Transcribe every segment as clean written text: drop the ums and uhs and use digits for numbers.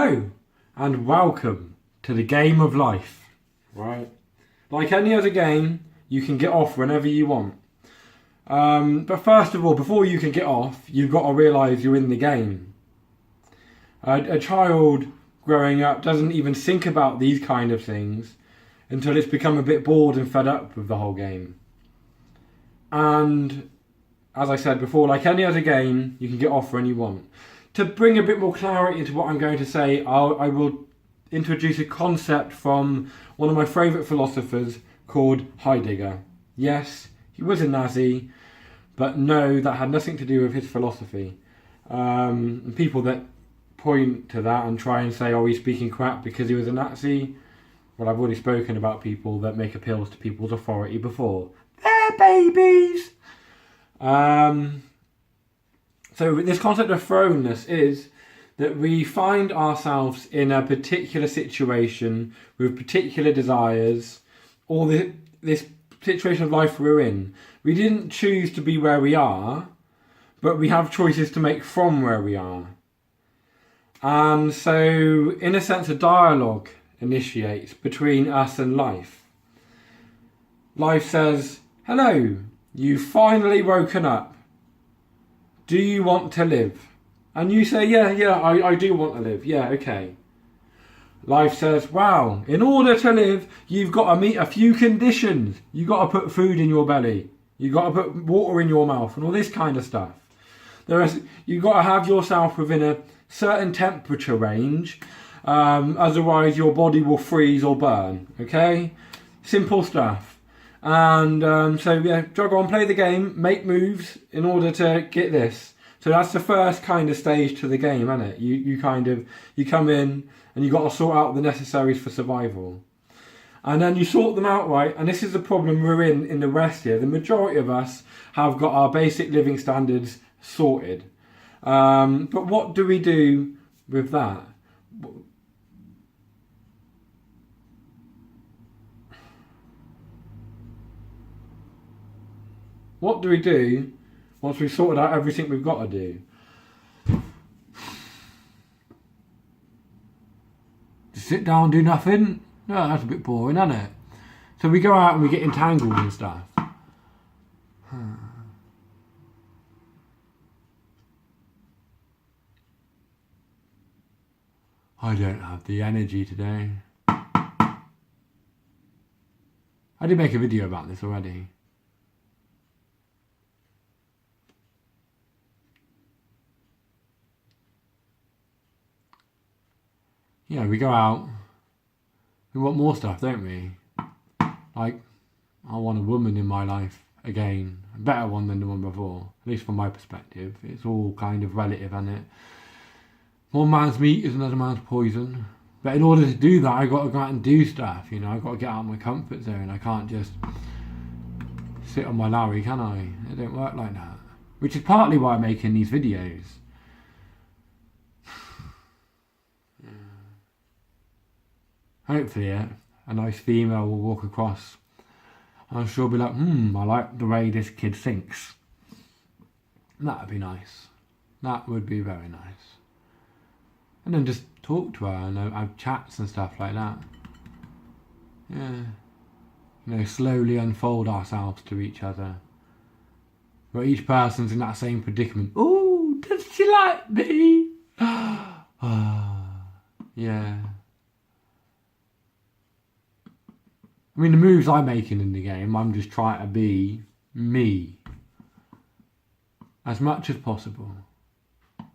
Hello and welcome to the game of life, right? Like any other game, you can get off whenever you want. But first of all, before you can get off, you've got to realise you're in the game. A child growing up doesn't even think about these kind of things until it's become a bit bored and fed up with the whole game. And as I said before, like any other game, you can get off when you want. To bring a bit more clarity into what I'm going to say, I will introduce a concept from one of my favourite philosophers called Heidegger. Yes, he was a Nazi, but no, that had nothing to do with his philosophy. And people that point to that and try and say, oh, he's speaking crap because he was a Nazi, well, I've already spoken about people that make appeals to people's authority before. They're babies! So this concept of thrownness is that we find ourselves in a particular situation with particular desires, or this situation of life we're in. We didn't choose to be where we are, but we have choices to make from where we are. And so, in a sense, a dialogue initiates between us and life. Life says, hello, you've finally woken up. Do you want to live? And you say, yeah, I do want to live. Yeah, okay. Life says, wow, in order to live, you've got to meet a few conditions. You've got to put food in your belly. You've got to put water in your mouth and all this kind of stuff. You've got to have yourself within a certain temperature range. Otherwise, your body will freeze or burn. Okay? Simple stuff. And jog on, play the game, make moves in order to get this. So that's the first kind of stage to the game, isn't it? You come in and you got to sort out the necessaries for survival. And then you sort them out right, and this is the problem we're in the West here. The majority of us have got our basic living standards sorted. But what do we do with that? What do we do once we've sorted out everything we've got to do? Just sit down and do nothing? No, that's a bit boring, isn't it? So we go out and we get entangled and stuff. I don't have the energy today. I did make a video about this already. Yeah, we go out, we want more stuff, don't we? Like, I want a woman in my life again, a better one than the one before, at least from my perspective. It's all kind of relative, isn't it? One man's meat is another man's poison. But in order to do that, I've got to go out and do stuff, you know, I've got to get out of my comfort zone. I can't just sit on my Larry, can I? It don't work like that. Which is partly why I'm making these videos. Hopefully, a nice female will walk across and she'll be like, I like the way this kid thinks. That would be nice. That would be very nice. And then just talk to her and have chats and stuff like that. Yeah. You know, slowly unfold ourselves to each other. Where each person's in that same predicament. Oh, does she like me? Yeah. I mean, the moves I'm making in the game, I'm just trying to be me as much as possible.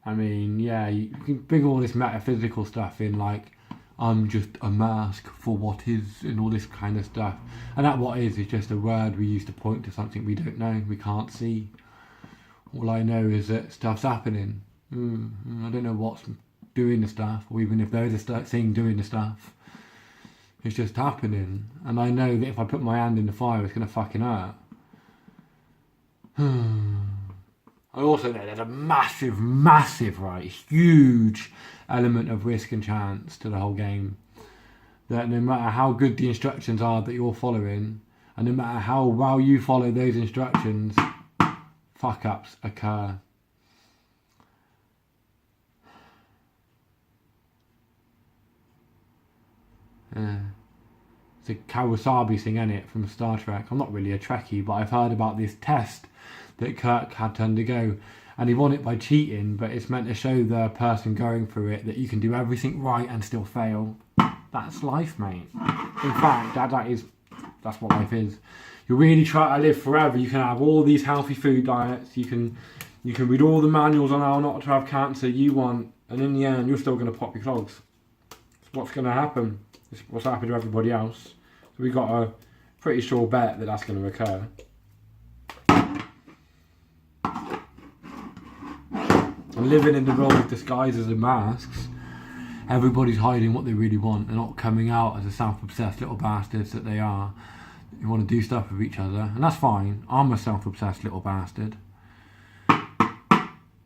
I mean, yeah, you can bring all this metaphysical stuff in, like, I'm just a mask for what is and all this kind of stuff. And that what is just a word we use to point to something we don't know, we can't see. All I know is that stuff's happening. I don't know what's doing the stuff, or even if there is a thing doing the stuff. It's just happening, and I know that if I put my hand in the fire, it's going to fucking hurt. I also know there's a massive, right, huge element of risk and chance to the whole game. That no matter how good the instructions are that you're following, and no matter how well you follow those instructions, fuck-ups occur. It's a Kawasaki thing, isn't it, from Star Trek. I'm not really a Trekkie, but I've heard about this test that Kirk had to undergo. And he won it by cheating, but it's meant to show the person going through it that you can do everything right and still fail. That's life, mate. In fact, that's what life is. You really try to live forever. You can have all these healthy food diets. You can read all the manuals on how not to have cancer you want, and in the end, you're still going to pop your clogs. It's what's going to happen. It's what's happened to everybody else. So we got a pretty sure bet that that's going to occur. And living in the world with disguises and masks, everybody's hiding what they really want. They're not coming out as the self-obsessed little bastards that they are. You want to do stuff with each other, and that's fine. I'm a self-obsessed little bastard.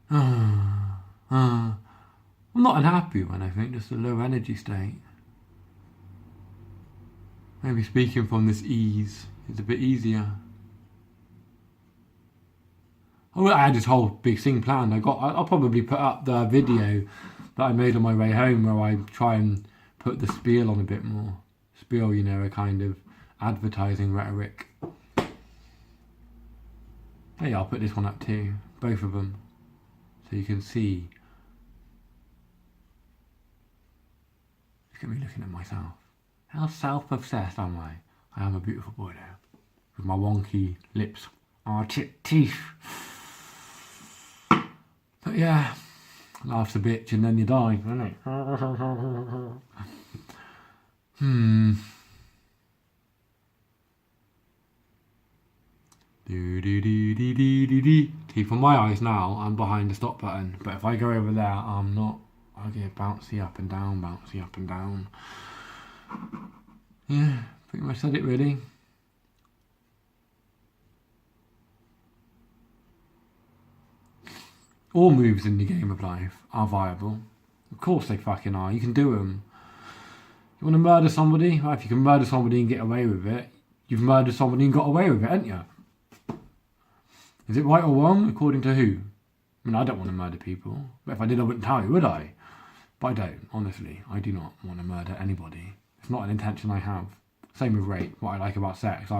I'm not unhappy when I think, just a low energy state. Maybe speaking from this ease is a bit easier. Oh, I had this whole big thing planned. I'll probably put up the video that I made on my way home where I try and put the spiel on a bit more. Spiel, you know, a kind of advertising rhetoric. Hey, I'll put this one up too, both of them, so you can see. Look at me looking at myself. How self-obsessed am I? I am a beautiful boy now, with my wonky lips, teeth. But yeah, laughs a bitch and then you die, doesn't it? Keep on my eyes now, I'm behind the stop button, but if I go over there, I'm not. I get bouncy up and down, bouncy up and down. Yeah, pretty much said it really. All moves in the game of life are viable. Of course they fucking are. You can do them. You want to murder somebody? Well, if you can murder somebody and get away with it, you've murdered somebody and got away with it, haven't you? Is it right or wrong? According to who? I mean, I don't want to murder people. But if I did, I wouldn't tell you, would I? But I don't, honestly. I do not want to murder anybody. It's not an intention I have. Same with rape. What I like about sex,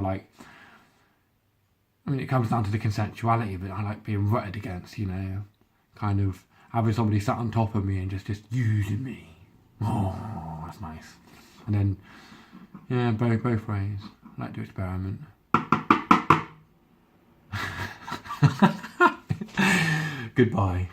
it comes down to the consensuality, but I like being rutted against, you know. Kind of having somebody sat on top of me and just using me. Oh, that's nice. And then, yeah, both ways. I like to experiment. Goodbye.